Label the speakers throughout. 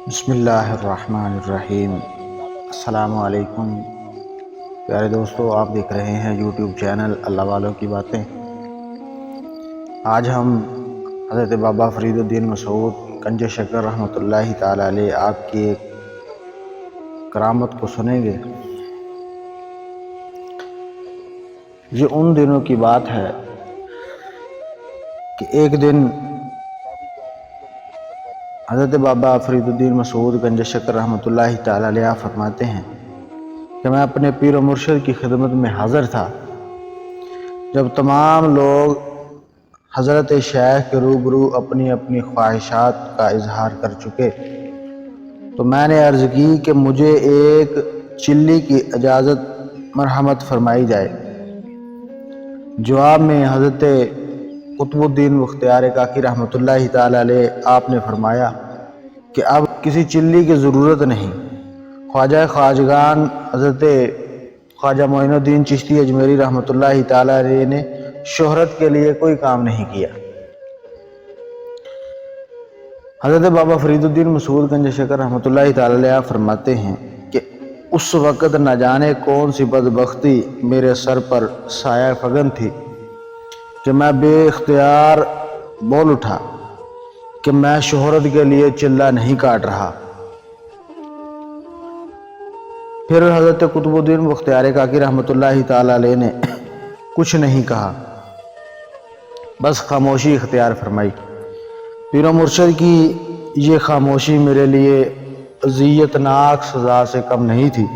Speaker 1: بسم اللہ الرحمن الرحیم۔ السلام علیکم پیارے دوستو، آپ دیکھ رہے ہیں یوٹیوب چینل اللہ والوں کی باتیں۔ آج ہم حضرت بابا فرید الدین مسعود گنج شکر رحمۃ اللہ تعالی علیہ آپ کی ایک کرامت کو سنیں گے۔ یہ ان دنوں کی بات ہے کہ ایک دن حضرت بابا فرید الدین مسعود گنج شکر رحمۃ اللہ تعالی علیہ فرماتے ہیں کہ میں اپنے پیر و مرشد کی خدمت میں حاضر تھا جب تمام لوگ حضرت شیخ کے روبرو اپنی اپنی خواہشات کا اظہار کر چکے تو میں نے عرض کی کہ مجھے ایک چلی کی اجازت مرحمت فرمائی جائے۔ جواب میں حضرت قطب الدین بختیار کاکی رحمۃ اللہ تعالی علیہ آپ نے فرمایا کہ اب کسی چلی کی ضرورت نہیں۔ خواجہ خواجگان حضرت خواجہ معین الدین چشتی اجمیری رحمۃ اللہ تعالی علیہ نے شہرت کے لیے کوئی کام نہیں کیا۔ حضرت بابا فرید الدین مسعود گنج شکر رحمۃ اللہ تعالی علیہ فرماتے ہیں کہ اس وقت نہ جانے کون سی بدبختی میرے سر پر سایہ فگن تھی کہ میں بے اختیار بول اٹھا کہ میں شہرت کے لیے چلہ نہیں کاٹ رہا۔ پھر حضرت قطب الدین بختیار کاکی رحمۃ اللہ تعالی علیہ نے کچھ نہیں کہا، بس خاموشی اختیار فرمائی۔ پیر و مرشد کی یہ خاموشی میرے لیے اذیت ناک سزا سے کم نہیں تھی۔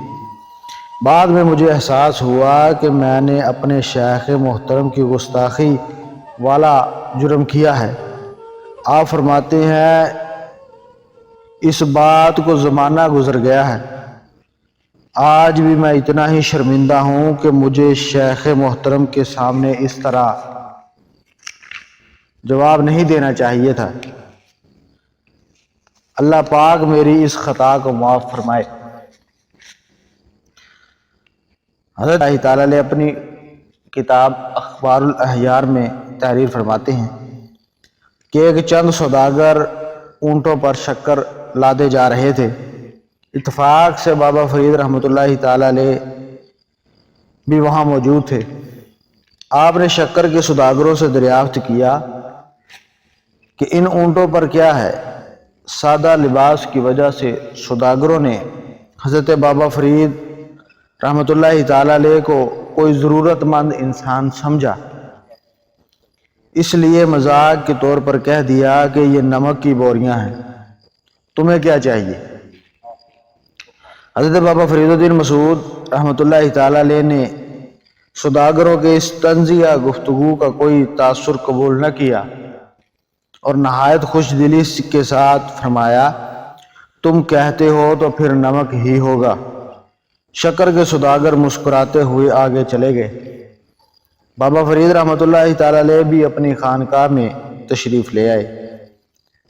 Speaker 1: بعد میں مجھے احساس ہوا کہ میں نے اپنے شیخ محترم کی گستاخی والا جرم کیا ہے۔ آپ فرماتے ہیں اس بات کو زمانہ گزر گیا ہے، آج بھی میں اتنا ہی شرمندہ ہوں کہ مجھے شیخ محترم کے سامنے اس طرح جواب نہیں دینا چاہیے تھا۔ اللہ پاک میری اس خطا کو معاف فرمائے۔ حضرت اللہ تعالی علیہ اپنی کتاب اخبار الاحیار میں تحریر فرماتے ہیں کہ ایک چند سوداگر اونٹوں پر شکر لادے جا رہے تھے۔ اتفاق سے بابا فرید رحمۃ اللہ تعالی علیہ بھی وہاں موجود تھے۔ آپ نے شکر کے سوداگروں سے دریافت کیا کہ ان اونٹوں پر کیا ہے۔ سادہ لباس کی وجہ سے سوداگروں نے حضرت بابا فرید رحمۃ اللہ تعالی علیہ کو کوئی ضرورت مند انسان سمجھا، اس لیے مذاق کے طور پر کہہ دیا کہ یہ نمک کی بوریاں ہیں، تمہیں کیا چاہیے؟ حضرت بابا فرید الدین مسعود رحمۃ اللہ تعالی علیہ نے سوداگروں کے اس طنزیہ گفتگو کا کوئی تاثر قبول نہ کیا اور نہایت خوش دلی کے ساتھ فرمایا، تم کہتے ہو تو پھر نمک ہی ہوگا۔ شکر کے سوداگر مسکراتے ہوئے آگے چلے گئے۔ بابا فرید رحمۃ اللہ تعالی علیہ بھی اپنی خانقاہ میں تشریف لے آئے۔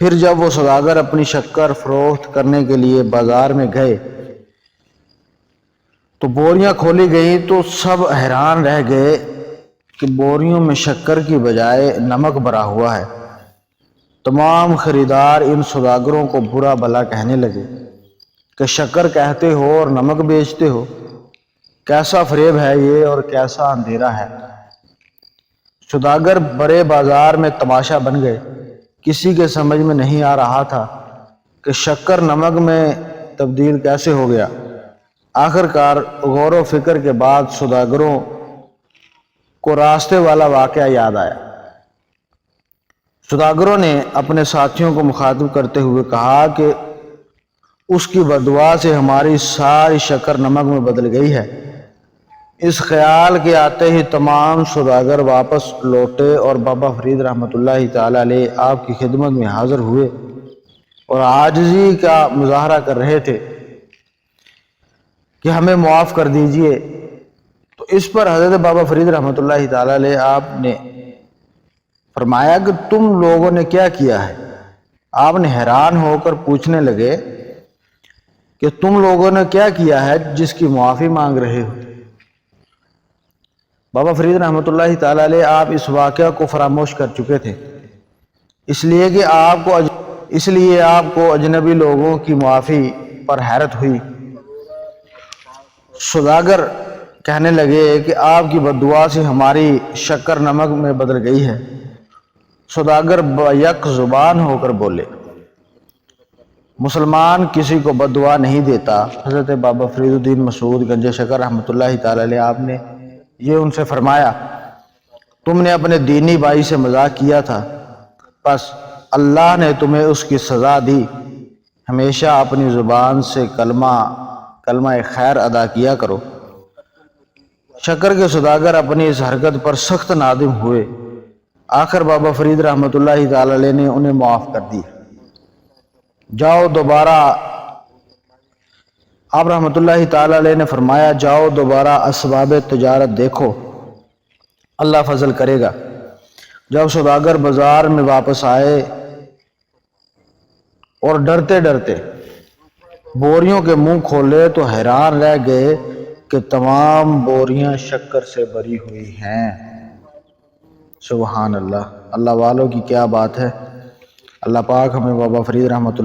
Speaker 1: پھر جب وہ سوداگر اپنی شکر فروخت کرنے کے لیے بازار میں گئے تو بوریاں کھولی گئیں تو سب حیران رہ گئے کہ بوریوں میں شکر کی بجائے نمک بھرا ہوا ہے۔ تمام خریدار ان سوداگروں کو برا بھلا کہنے لگے کہ شکر کہتے ہو اور نمک بیچتے ہو، کیسا فریب ہے یہ اور کیسا اندھیرا ہے۔ سوداگر بڑے بازار میں تماشا بن گئے، کسی کے سمجھ میں نہیں آ رہا تھا کہ شکر نمک میں تبدیل کیسے ہو گیا۔ آخر کار غور و فکر کے بعد سوداگروں کو راستے والا واقعہ یاد آیا۔ سوداگروں نے اپنے ساتھیوں کو مخاطب کرتے ہوئے کہا کہ اس کی بددعا سے ہماری ساری شکر نمک میں بدل گئی ہے۔ اس خیال کے آتے ہی تمام سوداگر واپس لوٹے اور بابا فرید رحمۃ اللہ تعالی علیہ آپ کی خدمت میں حاضر ہوئے اور عاجزی کا مظاہرہ کر رہے تھے کہ ہمیں معاف کر دیجئے۔ تو اس پر حضرت بابا فرید رحمۃ اللہ تعالی علیہ آپ نے فرمایا کہ تم لوگوں نے کیا کیا ہے؟ آپ نے حیران ہو کر پوچھنے لگے کہ تم لوگوں نے کیا کیا ہے جس کی معافی مانگ رہے ہو؟ بابا فرید رحمۃ اللہ تعالی علیہ آپ اس واقعہ کو فراموش کر چکے تھے، اس لیے کہ آپ کو اس لیے آپ کو اجنبی لوگوں کی معافی پر حیرت ہوئی۔ سوداگر کہنے لگے کہ آپ کی بد دعا سے ہماری شکر نمک میں بدل گئی ہے۔ سوداگر بیک زبان ہو کر بولے، مسلمان کسی کو بد دعا نہیں دیتا۔ حضرت بابا فرید الدین مسعود گنج شکر رحمۃ اللہ تعالی علیہ آپ نے یہ ان سے فرمایا، تم نے اپنے دینی بھائی سے مذاق کیا تھا، بس اللہ نے تمہیں اس کی سزا دی۔ ہمیشہ اپنی زبان سے کلمہ خیر ادا کیا کرو۔ شکر کے سوداگر اپنی اس حرکت پر سخت نادم ہوئے۔ آخر بابا فرید رحمۃ اللہ تعالی علیہ نے انہیں معاف کر دی۔ آپ رحمۃ اللہ تعالی علیہ نے فرمایا، جاؤ دوبارہ اسباب تجارت دیکھو، اللہ فضل کرے گا۔ جب سوداگر بازار میں واپس آئے اور ڈرتے ڈرتے بوریوں کے منہ کھولے تو حیران رہ گئے کہ تمام بوریاں شکر سے بھری ہوئی ہیں۔ سبحان اللہ، اللہ والوں کی کیا بات ہے۔ اللہ پاک ہمیں بابا فرید رحمۃ اللہ